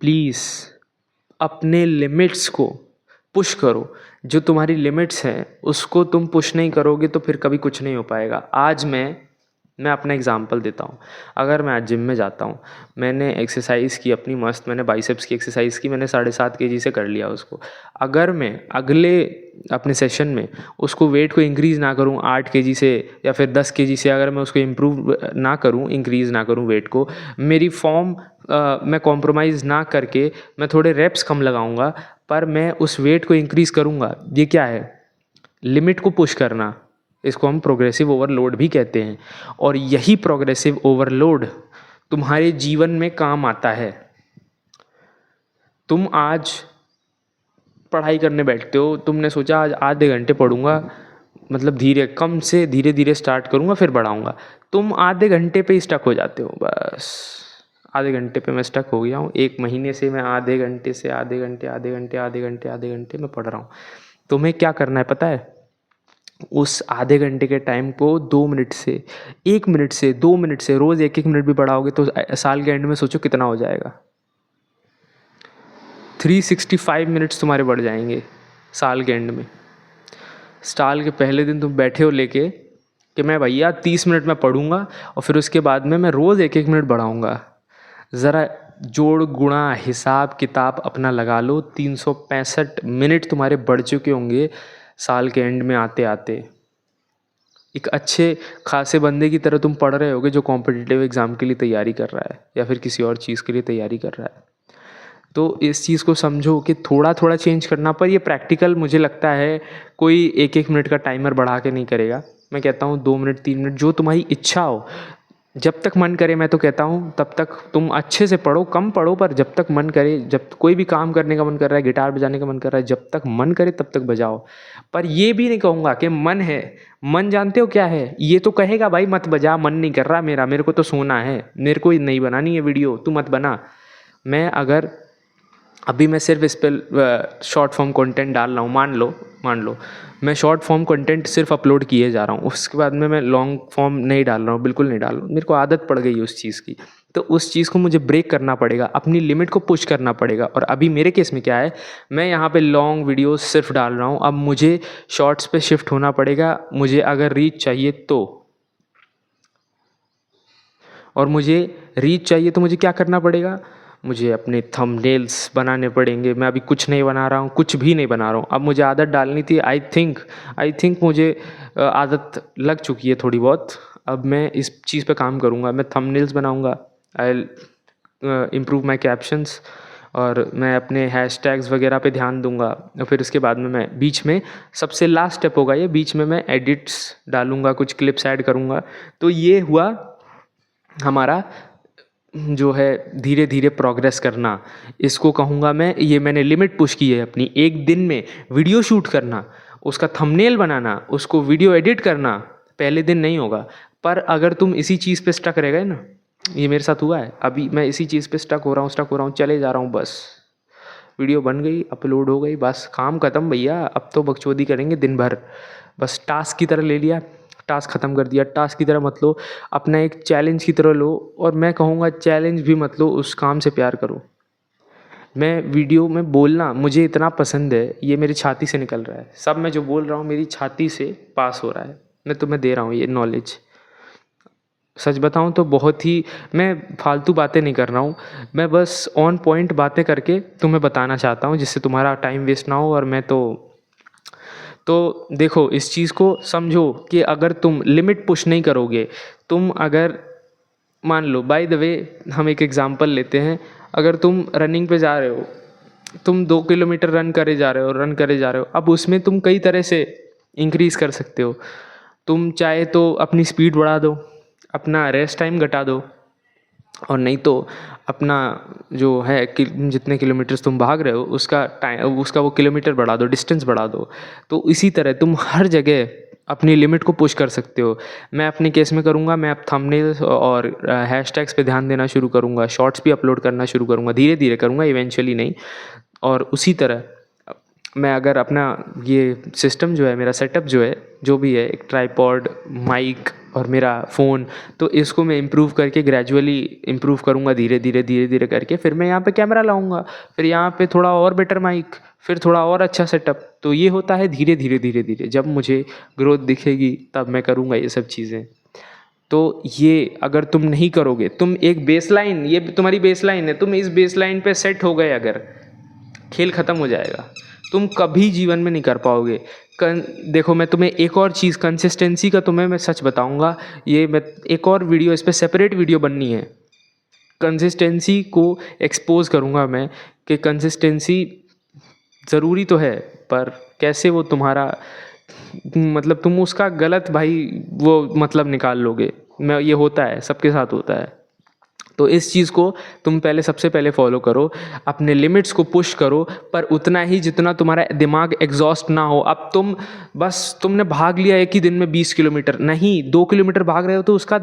Please अपने limits को push करो। जो तुम्हारी लिमिट्स हैं उसको तुम पुश नहीं करोगे तो फिर कभी कुछ नहीं हो पाएगा। आज मैं अपना एग्जांपल देता हूँ। अगर मैं आज जिम में जाता हूँ, मैंने एक्सरसाइज की अपनी मस्त, मैंने बाइसेप्स की एक्सरसाइज की, मैंने 7.5 kg से कर लिया उसको। अगर मैं अगले अपने सेशन में उसको वेट को इंक्रीज़ ना करूँ 8 kg से या फिर 10 kg से, अगर मैं उसको इम्प्रूव ना करूँ, इंक्रीज़ ना करूँ वेट को, मेरी फॉर्म मैं कॉम्प्रोमाइज़ ना करके मैं थोड़े रेप्स कम लगाऊंगा, पर मैं उस वेट को इंक्रीज़ करूँगा। ये क्या है? लिमिट को पुश करना। इसको हम प्रोग्रेसिव ओवरलोड भी कहते हैं। और यही प्रोग्रेसिव ओवरलोड तुम्हारे जीवन में काम आता है। तुम आज पढ़ाई करने बैठते हो, तुमने सोचा आज आधे घंटे पढ़ूंगा, मतलब कम से धीरे धीरे स्टार्ट करूंगा फिर बढ़ाऊंगा। तुम आधे घंटे पे ही स्टक हो जाते हो। बस आधे घंटे पे मैं स्टक हो गया हूँ। 1 महीने से मैं आधे घंटे से आधे घंटे मैं पढ़ रहा हूँ। तुम्हें क्या करना है पता है? उस आधे घंटे के टाइम को 2 मिनट से 1 मिनट से 2 मिनट से रोज़ 1-1 मिनट भी बढ़ाओगे तो साल के एंड में सोचो कितना हो जाएगा। 365 मिनट्स तुम्हारे बढ़ जाएंगे साल के एंड में। साल के पहले दिन तुम बैठे हो लेके कि मैं भैया 30 मिनट में पढ़ूंगा और फिर उसके बाद में मैं रोज़ 1-1 मिनट बढ़ाऊंगा। ज़रा जोड़ गुणा हिसाब किताब अपना लगा लो। 365 मिनट तुम्हारे बढ़ चुके होंगे साल के एंड में आते आते। एक अच्छे खासे बंदे की तरह तुम पढ़ रहे होगे जो कॉम्पिटिटिव एग्ज़ाम के लिए तैयारी कर रहा है या फिर किसी और चीज़ के लिए तैयारी कर रहा है। तो इस चीज़ को समझो कि थोड़ा थोड़ा चेंज करना, पर ये प्रैक्टिकल मुझे लगता है कोई 1-1 मिनट का टाइमर बढ़ा के नहीं करेगा। मैं कहता हूँ 2 मिनट 3 मिनट जो तुम्हारी इच्छा हो, जब तक मन करे। मैं तो कहता हूँ तब तक तुम अच्छे से पढ़ो, कम पढ़ो, पर जब तक मन करे, जब कोई भी काम करने का मन कर रहा है, गिटार बजाने का मन कर रहा है, जब तक मन करे तब तक बजाओ। पर ये भी नहीं कहूँगा कि मन है, मन जानते हो क्या है? ये तो कहेगा भाई मत बजा, मन नहीं कर रहा मेरा, मेरे को तो सोना है, मेरे को नहीं बनानी है वीडियो, तू मत बना। मैं अगर अभी मैं सिर्फ इस पर शॉर्ट फॉर्म कंटेंट डाल रहा हूँ, मान लो मैं शॉर्ट फॉर्म कंटेंट सिर्फ अपलोड किए जा रहा हूँ, उसके बाद में मैं लॉन्ग फॉर्म नहीं डाल रहा हूँ, बिल्कुल नहीं डाल रहा हूँ। मेरे को आदत पड़ गई उस चीज़ की, तो उस चीज़ को मुझे ब्रेक करना पड़ेगा, अपनी लिमिट को पुश करना पड़ेगा। और अभी मेरे केस में क्या है, मैं यहाँ पे लॉन्ग वीडियोस सिर्फ डाल रहा हूँ, अब मुझे शॉर्ट्स पे शिफ्ट होना पड़ेगा। मुझे अगर रीच चाहिए तो, और मुझे रीच चाहिए तो मुझे क्या करना पड़ेगा? मुझे अपने थंबनेल्स बनाने पड़ेंगे। मैं अभी कुछ नहीं बना रहा हूँ, कुछ भी नहीं बना रहा हूँ। अब मुझे आदत डालनी थी। आई थिंक मुझे आदत लग चुकी है थोड़ी बहुत। अब मैं इस चीज़ पे काम करूँगा, मैं थंबनेल्स बनाऊँगा, आई इम्प्रूव माई कैप्शंस, और मैं अपने हैशटैग्स वगैरह पे ध्यान दूंगा। और फिर उसके बाद में मैं बीच में, सबसे लास्ट स्टेप होगा ये, बीच में मैं एडिट्स डालूंगा, कुछ क्लिप्स ऐड करूँगा। तो ये हुआ हमारा जो है धीरे धीरे प्रोग्रेस करना। इसको कहूँगा मैं, ये मैंने लिमिट पुश की है अपनी। एक दिन में वीडियो शूट करना, उसका थंबनेल बनाना, उसको वीडियो एडिट करना पहले दिन नहीं होगा। पर अगर तुम इसी चीज़ पे स्टक रह गए ना, ये मेरे साथ हुआ है, अभी मैं इसी चीज़ पे स्टक हो रहा हूँ, चले जा रहा हूँ। बस वीडियो बन गई, अपलोड हो गई, बस काम ख़त्म भैया। अब तो बकचोदी करेंगे दिन भर, बस टास्क की तरह ले लिया, टास्क ख़त्म कर दिया। टास्क की तरह मत लो, अपना एक चैलेंज की तरह लो। और मैं कहूँगा चैलेंज भी मत लो, उस काम से प्यार करो। मैं वीडियो में बोलना मुझे इतना पसंद है, ये मेरी छाती से निकल रहा है। सब मैं जो बोल रहा हूँ मेरी छाती से पास हो रहा है। मैं तुम्हें दे रहा हूँ ये नॉलेज। सच बताऊँ तो बहुत ही, मैं फालतू बातें नहीं कर रहा हूँ, मैं बस ऑन पॉइंट बातें करके तुम्हें बताना चाहता हूँ, जिससे तुम्हारा टाइम वेस्ट ना हो। और मैं तो देखो, इस चीज़ को समझो कि अगर तुम लिमिट पुश नहीं करोगे, तुम अगर मान लो, बाय द वे हम एक एग्जांपल लेते हैं, अगर तुम रनिंग पे जा रहे हो, तुम 2 किलोमीटर रन करे जा रहे हो, अब उसमें तुम कई तरह से इंक्रीज़ कर सकते हो। तुम चाहे तो अपनी स्पीड बढ़ा दो, अपना रेस्ट टाइम घटा दो, और नहीं तो अपना जो है कि जितने किलोमीटर्स तुम भाग रहे हो उसका टाइम, उसका वो किलोमीटर बढ़ा दो, डिस्टेंस बढ़ा दो। तो इसी तरह तुम हर जगह अपनी लिमिट को पुश कर सकते हो। मैं अपने केस में करूँगा, मैं अब थंबनेल्स और हैशटैग्स पे ध्यान देना शुरू करूँगा, शॉर्ट्स भी अपलोड करना शुरू करूँगा, धीरे धीरे करूँगा, इवेंचुअली नहीं। और उसी तरह मैं अगर अपना ये सिस्टम जो है, मेरा सेटअप जो है, जो भी है, एक ट्राइपॉड, माइक और मेरा फ़ोन, तो इसको मैं इम्प्रूव करके ग्रेजुअली इम्प्रूव करूँगा धीरे धीरे करके। फिर मैं यहाँ पे कैमरा लाऊँगा, फिर यहाँ पे थोड़ा और बेटर माइक, फिर थोड़ा और अच्छा सेटअप। तो ये होता है धीरे धीरे धीरे धीरे, जब मुझे ग्रोथ दिखेगी तब मैं करूँगा ये सब चीज़ें। तो ये अगर तुम नहीं करोगे, तुम एक बेसलाइन, ये तुम्हारी बेसलाइन है, तुम इस बेसलाइन पे सेट हो गए अगर, खेल ख़त्म हो जाएगा। तुम कभी जीवन में नहीं कर पाओगे। देखो, मैं तुम्हें एक और चीज़, कंसिस्टेंसी का तुम्हें मैं सच बताऊंगा, ये मैं एक और वीडियो, इस पर सेपरेट वीडियो बननी है। कंसिस्टेंसी को एक्सपोज करूंगा मैं कि कंसिस्टेंसी ज़रूरी तो है, पर कैसे वो तुम्हारा, मतलब तुम उसका गलत भाई वो मतलब निकाल लोगे। मैं, ये होता है, सबके साथ होता है। तो इस चीज़ को तुम पहले, सबसे पहले फॉलो करो, अपने लिमिट्स को पुश करो, पर उतना ही जितना तुम्हारा दिमाग एग्जॉस्ट ना हो। अब तुम बस, तुमने भाग लिया एक ही दिन में 20 किलोमीटर, नहीं 2 किलोमीटर भाग रहे हो तो उसका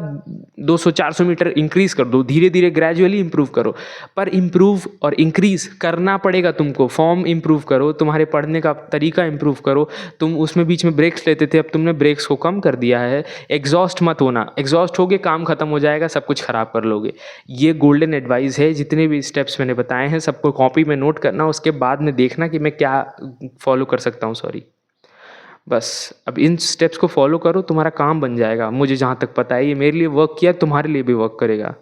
200-400 मीटर इंक्रीज़ कर दो, धीरे धीरे ग्रेजुअली इंप्रूव करो। पर इंप्रूव और इंक्रीज़ करना पड़ेगा तुमको। फॉर्म इंप्रूव करो, तुम्हारे पढ़ने का तरीका इंप्रूव करो। तुम उसमें बीच में ब्रेक्स लेते थे, अब तुमने ब्रेक्स को कम कर दिया है। एग्जॉस्ट मत होना, एग्जॉस्ट होगे काम खत्म हो जाएगा, सब कुछ ख़राब कर लोगे। ये गोल्डन एडवाइस है। जितने भी स्टेप्स मैंने बताए हैं सबको कॉपी में नोट करना, उसके बाद में देखना कि मैं क्या फॉलो कर सकता हूँ। सॉरी, बस अब इन स्टेप्स को फॉलो करो, तुम्हारा काम बन जाएगा। मुझे जहाँ तक पता है ये मेरे लिए वर्क किया, तुम्हारे लिए भी वर्क करेगा।